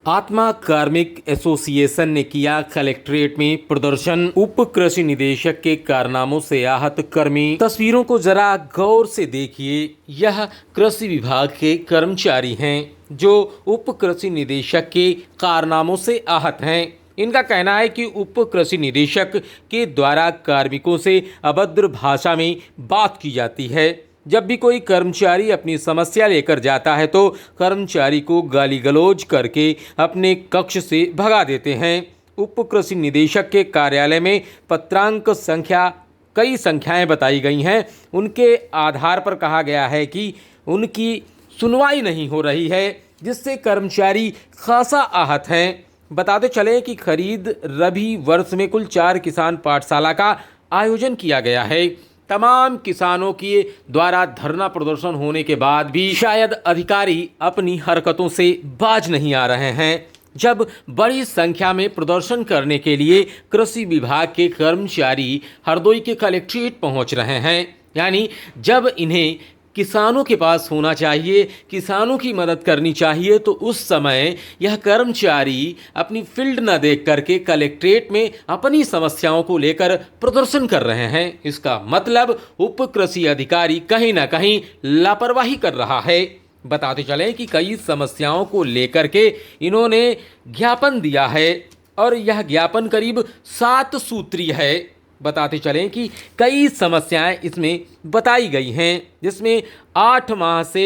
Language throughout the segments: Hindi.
आत्मा कार्मिक एसोसिएशन ने किया कलेक्ट्रेट में प्रदर्शन। उप कृषि निदेशक के कारनामों से आहत कर्मी। तस्वीरों को जरा गौर से देखिए। यह कृषि विभाग के कर्मचारी हैं जो उप कृषि निदेशक के कारनामों से आहत हैं। इनका कहना है कि उप कृषि निदेशक के द्वारा कार्मिकों से अभद्र भाषा में बात की जाती है। जब भी कोई कर्मचारी अपनी समस्या लेकर जाता है तो कर्मचारी को गाली गलौज करके अपने कक्ष से भगा देते हैं। उप कृषि निदेशक के कार्यालय में पत्रांक संख्या कई संख्याएं बताई गई हैं। उनके आधार पर कहा गया है कि उनकी सुनवाई नहीं हो रही है, जिससे कर्मचारी खासा आहत हैं। बताते चले कि खरीद रबी वर्ष में कुल 4 किसान पाठशाला का आयोजन किया गया है। तमाम किसानों के द्वारा धरना प्रदर्शन होने के बाद भी शायद अधिकारी अपनी हरकतों से बाज नहीं आ रहे हैं। जब बड़ी संख्या में प्रदर्शन करने के लिए कृषि विभाग के कर्मचारी हरदोई के कलेक्ट्रेट पहुंच रहे हैं, यानी जब इन्हें किसानों के पास होना चाहिए, किसानों की मदद करनी चाहिए, तो उस समय यह कर्मचारी अपनी फील्ड न देख करके कलेक्ट्रेट में अपनी समस्याओं को लेकर प्रदर्शन कर रहे हैं। इसका मतलब उप कृषि अधिकारी कहीं ना कहीं लापरवाही कर रहा है। बताते चलें कि कई समस्याओं को लेकर के इन्होंने ज्ञापन दिया है और यह ज्ञापन करीब 7 सूत्रीय है। बताते चलें कि कई समस्याएं इसमें बताई गई हैं, जिसमें 8 माह से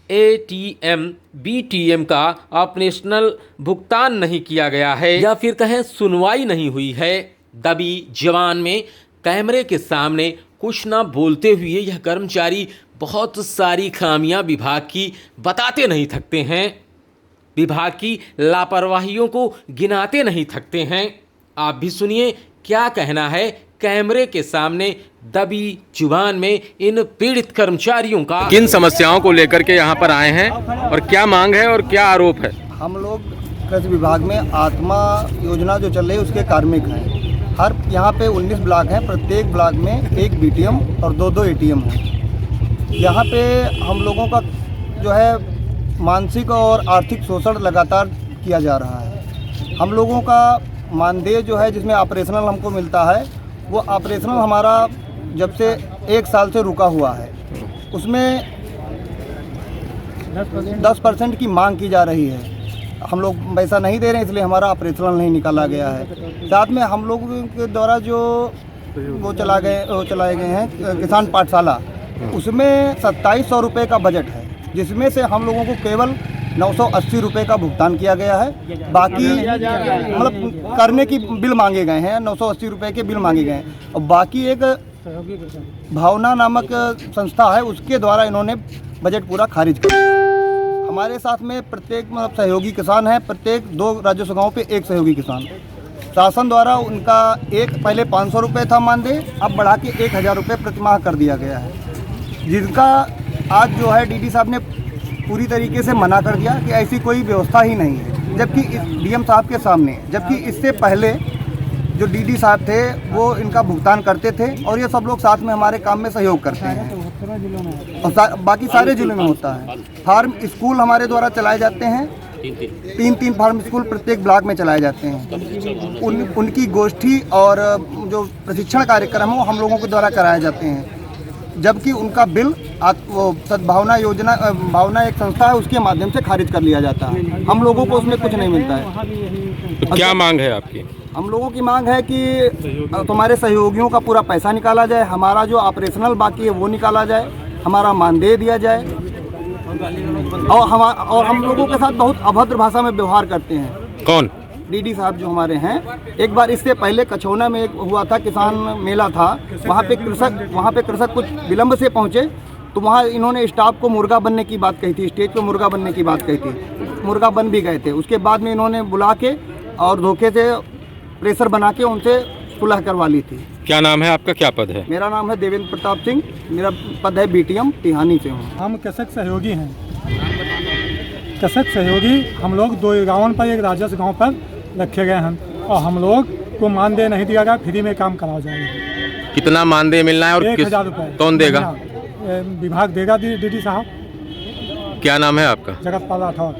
ATM BTM का ऑपरेशनल भुगतान नहीं किया गया है, या फिर कहें सुनवाई नहीं हुई है। दबी जवान में कैमरे के सामने कुछ ना बोलते हुए यह कर्मचारी बहुत सारी खामियां विभाग की बताते नहीं थकते हैं, विभाग की लापरवाहियों को गिनाते नहीं थकते हैं। आप भी सुनिए क्या कहना है कैमरे के सामने दबी जुबान में इन पीड़ित कर्मचारियों का। किन समस्याओं को लेकर के यहाँ पर आए हैं और क्या मांग है और क्या आरोप है? हम लोग कृषि विभाग में आत्मा योजना जो चल रही है उसके कार्मिक हैं। हर यहाँ पे 19 ब्लॉक हैं, प्रत्येक ब्लॉक में 1 BTM और 2-2 ATM हैं। यहाँ पे हम लोगों का जो है मानसिक और आर्थिक शोषण लगातार किया जा रहा है। हम लोगों का मानदेय जो है जिसमें ऑपरेशनल हमको मिलता है, वो ऑपरेशनल हमारा जब से 1 साल से रुका हुआ है। उसमें 10% की मांग की जा रही है। हम लोग पैसा नहीं दे रहे हैं, इसलिए हमारा ऑपरेशनल नहीं निकाला गया है। साथ में हम लोगों के द्वारा जो वो चलाए गए हैं किसान पाठशाला, उसमें 2700 रुपये का बजट है, जिसमें से हम लोगों को केवल 980 रुपये का भुगतान किया गया है। बाकी मतलब करने की बिल मांगे गए हैं, 980 रुपये के बिल मांगे गए हैं। और बाकी एक भावना नामक संस्था है, उसके द्वारा इन्होंने बजट पूरा खारिज किया। हमारे साथ में प्रत्येक मतलब सहयोगी किसान है, प्रत्येक 2 राजस्व गाँव पे 1 सहयोगी किसान। शासन द्वारा उनका पहले 500 रुपये था मानदेय, अब बढ़ा के 1000 रुपये प्रतिमाह कर दिया गया है, जिनका आज जो है DD साहब ने पूरी तरीके से मना कर दिया कि ऐसी कोई व्यवस्था ही नहीं है। जबकि DM साहब के सामने, जबकि इससे पहले जो DD साहब थे वो इनका भुगतान करते थे और ये सब लोग साथ में हमारे काम में सहयोग करते हैं और बाकी सारे जिलों में होता है। फार्म स्कूल हमारे द्वारा चलाए जाते हैं, 3 फार्म स्कूल प्रत्येक ब्लॉक में चलाए जाते हैं। उनकी गोष्ठी और जो प्रशिक्षण कार्यक्रम है वो हम लोगों के द्वारा कराए जाते हैं। जबकि उनका बिल वो सद्भावना योजना भावना एक संस्था है, उसके माध्यम से खारिज कर लिया जाता है। हम लोगों को उसमें कुछ नहीं मिलता है। तो क्या मांग है आपकी? हम लोगों की मांग है कि तुम्हारे सहयोगियों का पूरा पैसा निकाला जाए, हमारा जो ऑपरेशनल बाकी है वो निकाला जाए, हमारा मानदेय दिया जाए। और हम लोगों के साथ बहुत अभद्र भाषा में व्यवहार करते हैं। कौन? DD साहब जो हमारे हैं। एक बार इससे पहले कछौना में एक हुआ था, किसान मेला था, वहाँ पे कृषक कुछ विलम्ब से पहुँचे, तो वहाँ इन्होंने स्टाफ को मुर्गा बनने की बात कही थी, स्टेज पे मुर्गा बनने की बात कही थी। मुर्गा बन भी गए थे। उसके बाद में इन्होंने बुला के और धोखे से प्रेशर बना के उनसे सुलह करवा ली थी। क्या नाम है आपका, क्या पद है? मेरा नाम है देवेंद्र प्रताप सिंह, मेरा पद है BTM टिहानी से हूँ। हम कृषक सहयोगी हैं। कृषक सहयोगी हम लोग 2 गाँव पर, एक राजस्व गाँव पर रखे गए हैं और हम लोग को मानदेय नहीं दिया गया, फ्री में काम कराया जाएगा। कितना मानदेय मिलना है और 1000 रुपये? कौन देगा? विभाग देगा, DD साहब। क्या नाम है आपका? जगतपाल राठौर।